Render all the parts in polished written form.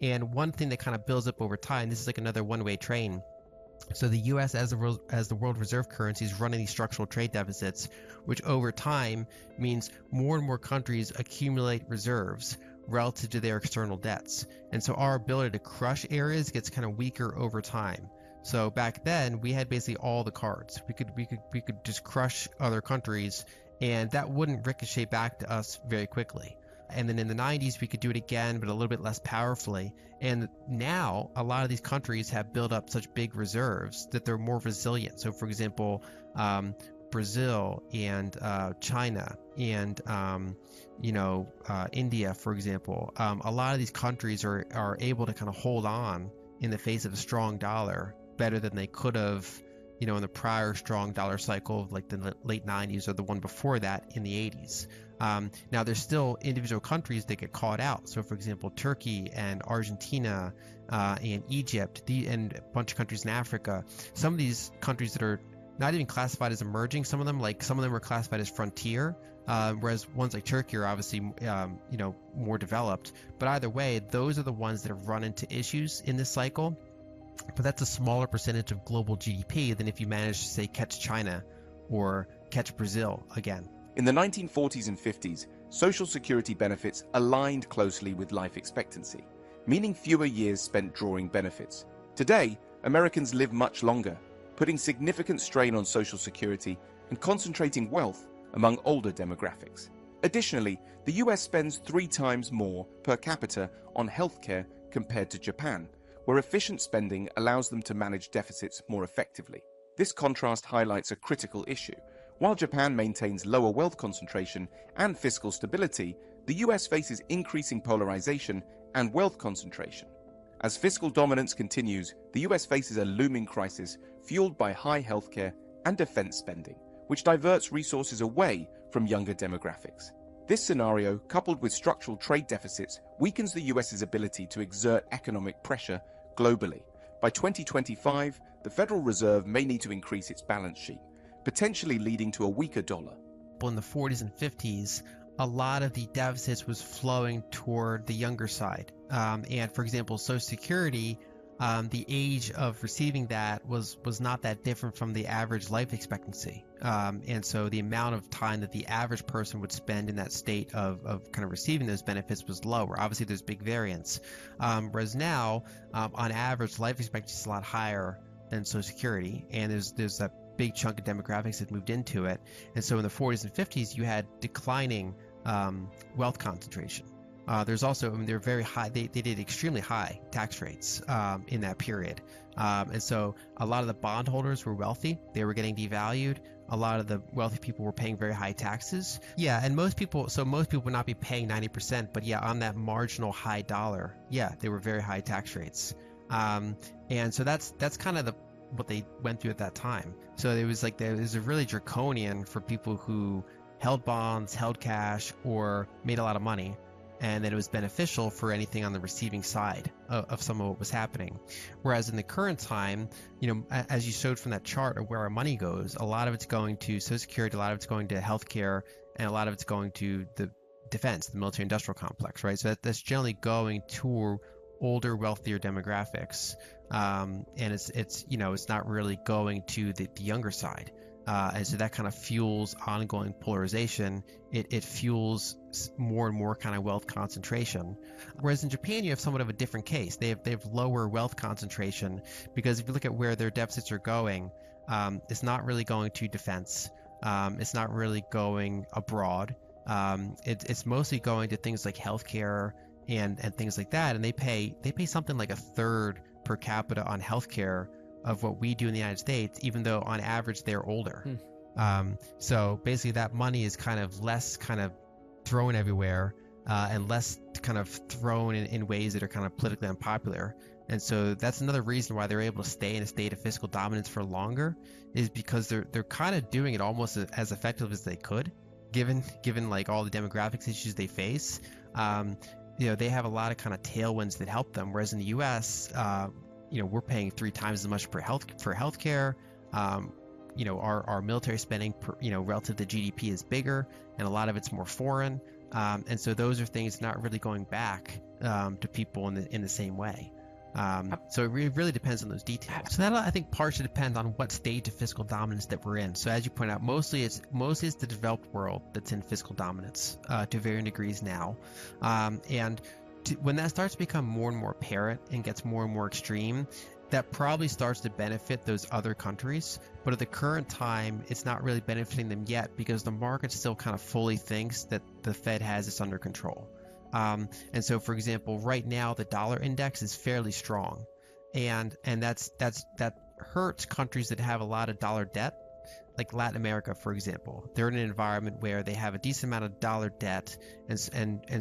And one thing that kind of builds up over time, this is like another one-way train. So the U.S. as the world reserve currency is running these structural trade deficits, which over time means more and more countries accumulate reserves relative to their external debts. And so our ability to crush areas gets kind of weaker over time. So back then we had basically all the cards. We could just crush other countries, and that wouldn't ricochet back to us very quickly. And then in the 90s, we could do it again, but a little bit less powerfully. And now a lot of these countries have built up such big reserves that they're more resilient. So for example, Brazil and China and India, for example, a lot of these countries are able to kind of hold on in the face of a strong dollar better than they could have, in the prior strong dollar cycle of like the late 90s or the one before that in the 80s. Now, there's still individual countries that get caught out. So, for example, Turkey and Argentina and Egypt and a bunch of countries in Africa. Some of these countries that are not even classified as emerging, some of them are classified as frontier, whereas ones like Turkey are obviously more developed. But either way, those are the ones that have run into issues in this cycle. But that's a smaller percentage of global GDP than if you manage to, say, catch China or catch Brazil again. In the 1940s and 50s, Social Security benefits aligned closely with life expectancy, meaning fewer years spent drawing benefits. Today, Americans live much longer, putting significant strain on Social Security and concentrating wealth among older demographics. Additionally, the US spends 3 times more per capita on healthcare compared to Japan, where efficient spending allows them to manage deficits more effectively. This contrast highlights a critical issue. While Japan maintains lower wealth concentration and fiscal stability, the US faces increasing polarization and wealth concentration. As fiscal dominance continues, the US faces a looming crisis fueled by high healthcare and defense spending, which diverts resources away from younger demographics. This scenario, coupled with structural trade deficits, weakens the US's ability to exert economic pressure globally. By 2025, the Federal Reserve may need to increase its balance sheet, potentially leading to a weaker dollar. In the 40s and 50s, a lot of the deficits was flowing toward the younger side. And for example, Social Security, the age of receiving that was not that different from the average life expectancy. And so the amount of time that the average person would spend in that state of kind of receiving those benefits was lower. Obviously, there's big variance. Whereas now, on average, life expectancy is a lot higher than Social Security. And there's that big chunk of demographics that moved into it. And so in the 40s and 50s, you had declining wealth concentration. There's also, they're very high, they did extremely high tax rates in that period. And so a lot of the bondholders were wealthy. They were getting devalued. A lot of the wealthy people were paying very high taxes. Yeah, and most people would not be paying 90%, but yeah, on that marginal high dollar, yeah, they were very high tax rates. And so that's kind of what they went through at that time. So there was a really draconian for people who held bonds, held cash, or made a lot of money. And then it was beneficial for anything on the receiving side of some of what was happening. Whereas in the current time, as you showed from that chart of where our money goes, a lot of it's going to Social Security, a lot of it's going to healthcare, and a lot of it's going to the defense, the military industrial complex, right? So that's generally going to older, wealthier demographics. And it's not really going to the younger side. And so that kind of fuels ongoing polarization. It fuels more and more kind of wealth concentration. Whereas in Japan, you have somewhat of a different case. They have lower wealth concentration because if you look at where their deficits are going, it's not really going to defense. It's not really going abroad. It's mostly going to things like healthcare and things like that. And they pay something like a third per capita on healthcare of what we do in the United States, even though on average they're older. So basically that money is kind of less kind of thrown everywhere and less kind of thrown in ways that are kind of politically unpopular. And so that's another reason why they're able to stay in a state of fiscal dominance for longer, is because they're kind of doing it almost as effective as they could, given like all the demographics issues they face. They have a lot of kind of tailwinds that help them. Whereas in the U.S., we're paying 3 times as much for healthcare. Our military spending relative to GDP is bigger, and a lot of it's more foreign. And so those are things not really going back to people in the same way. So it really depends on those details. So that, I think, partially depends on what stage of fiscal dominance that we're in. So as you point out, mostly it's the developed world that's in fiscal dominance to varying degrees now, when that starts to become more and more apparent and gets more and more extreme, that probably starts to benefit those other countries. But at the current time, it's not really benefiting them yet because the market still kind of fully thinks that the Fed has this under control. And so, for example, right now the dollar index is fairly strong, and that hurts countries that have a lot of dollar debt, like Latin America, for example. They're in an environment where they have a decent amount of dollar debt, and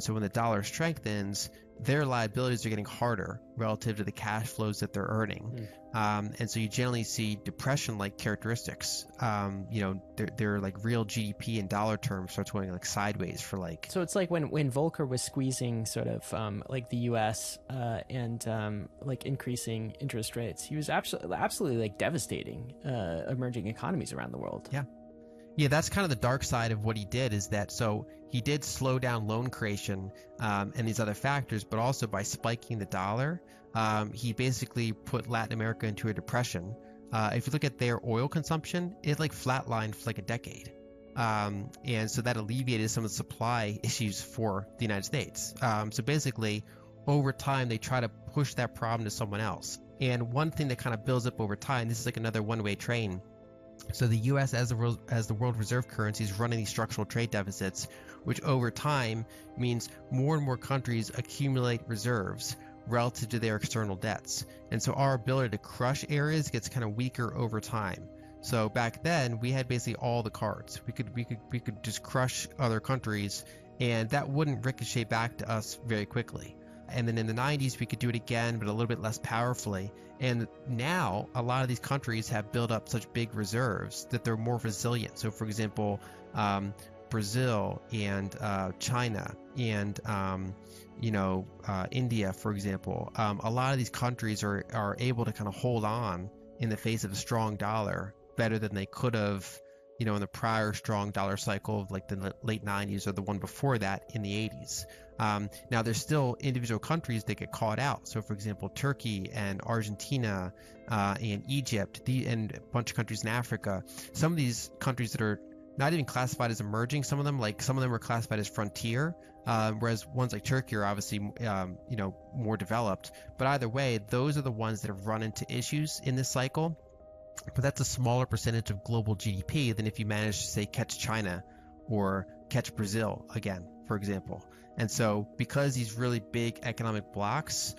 so when the dollar strengthens, their liabilities are getting harder relative to the cash flows that they're earning. And so you generally see depression-like characteristics. They're like real GDP in dollar terms starts going like sideways for like. So it's like when Volcker was squeezing sort of like the U.S. And like increasing interest rates, he was absolutely like devastating emerging economies around the world. Yeah, that's kind of the dark side of what he did, is that so he did slow down loan creation and these other factors, but also by spiking the dollar, he basically put Latin America into a depression. If you look at their oil consumption, it like flatlined for like a decade. And so that alleviated some of the supply issues for the United States. So basically, over time, they try to push that problem to someone else. And one thing that kind of builds up over time, this is like another one-way train. So the U.S. as the world reserve currency is running these structural trade deficits, which over time means more and more countries accumulate reserves relative to their external debts. And so our ability to crush areas gets kind of weaker over time. So back then we had basically all the cards. We could just crush other countries, and that wouldn't ricochet back to us very quickly. And then in the 90s, we could do it again, but a little bit less powerfully. And now a lot of these countries have built up such big reserves that they're more resilient. So for example, Brazil and China and India, for example, a lot of these countries are able to kind of hold on in the face of a strong dollar better than they could have, in the prior strong dollar cycle of like the late 90s or the one before that in the 80s. Now, there's still individual countries that get caught out. So, for example, Turkey and Argentina and Egypt and a bunch of countries in Africa. Some of these countries that are not even classified as emerging, some of them are classified as frontier, whereas ones like Turkey are obviously more developed. But either way, those are the ones that have run into issues in this cycle. But that's a smaller percentage of global GDP than if you manage to, say, catch China or catch Brazil again, for example. And so because these really big economic blocks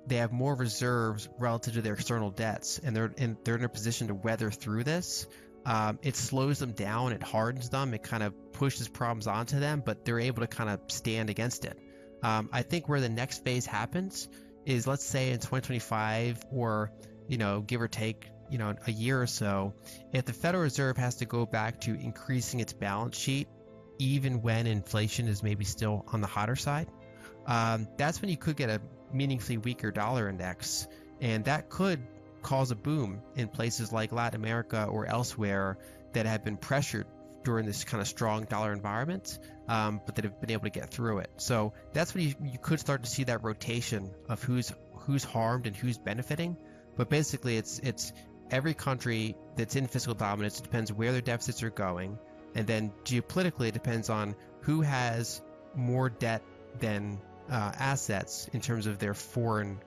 they have more reserves relative to their external debts, and they're in a position to weather through this, it slows them down, it hardens them, it kind of pushes problems onto them, but they're able to kind of stand against it. I think where the next phase happens is, let's say in 2025 or give or take, a year or so, if the Federal Reserve has to go back to increasing its balance sheet, even when inflation is maybe still on the hotter side, that's when you could get a meaningfully weaker dollar index. And that could cause a boom in places like Latin America or elsewhere that have been pressured during this kind of strong dollar environment, but that have been able to get through it. So that's when you could start to see that rotation of who's harmed and who's benefiting. But basically, it's every country that's in fiscal dominance. It depends where their deficits are going, and then geopolitically, it depends on who has more debt than assets in terms of their foreign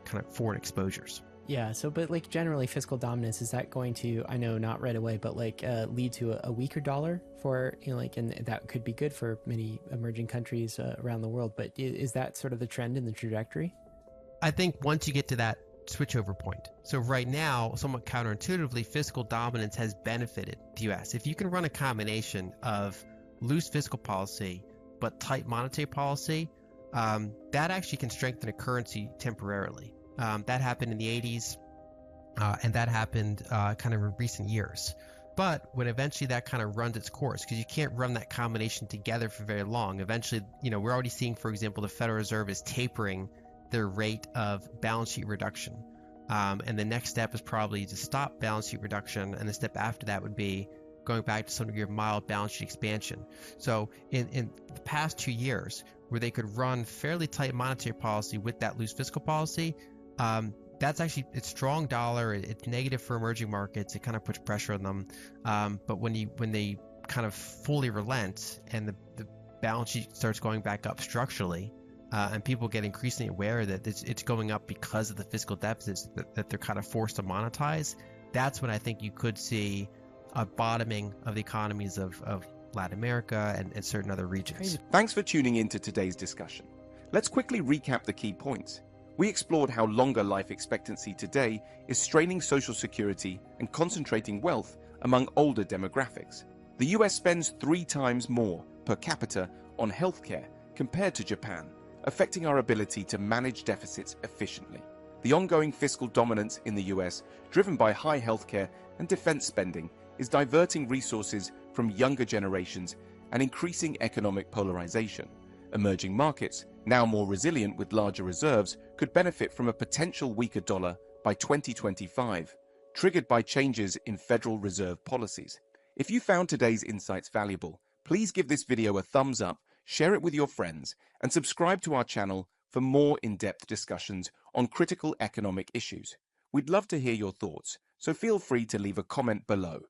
exposures. Yeah. So, but like generally, fiscal dominance, is that going to, I know not right away, but like lead to a weaker dollar for and that could be good for many emerging countries around the world. But is that sort of the trend in the trajectory? I think once you get to that switchover point. So right now, somewhat counterintuitively, fiscal dominance has benefited the U.S. If you can run a combination of loose fiscal policy but tight monetary policy, that actually can strengthen a currency temporarily. That happened in the 80s, and that happened kind of in recent years. But when eventually that kind of runs its course, because you can't run that combination together for very long, eventually, we're already seeing, for example, the Federal Reserve is tapering their rate of balance sheet reduction. And the next step is probably to stop balance sheet reduction, and the step after that would be going back to some degree of mild balance sheet expansion. So in the past 2 years, where they could run fairly tight monetary policy with that loose fiscal policy, that's actually, it's strong dollar. It's negative for emerging markets. It kind of puts pressure on them. But when they kind of fully relent and the balance sheet starts going back up structurally, and people get increasingly aware that it's going up because of the fiscal deficits that they're kind of forced to monetize, that's when I think you could see a bottoming of the economies of Latin America and certain other regions. Thanks for tuning in to today's discussion. Let's quickly recap the key points. We explored how longer life expectancy today is straining social security and concentrating wealth among older demographics. The US spends 3 times more per capita on healthcare compared to Japan, affecting our ability to manage deficits efficiently. The ongoing fiscal dominance in the US, driven by high healthcare and defense spending, is diverting resources from younger generations and increasing economic polarization. Emerging markets, now more resilient with larger reserves, could benefit from a potential weaker dollar by 2025, triggered by changes in Federal Reserve policies. If you found today's insights valuable, please give this video a thumbs up, share it with your friends, and subscribe to our channel for more in-depth discussions on critical economic issues. We'd love to hear your thoughts, so feel free to leave a comment below.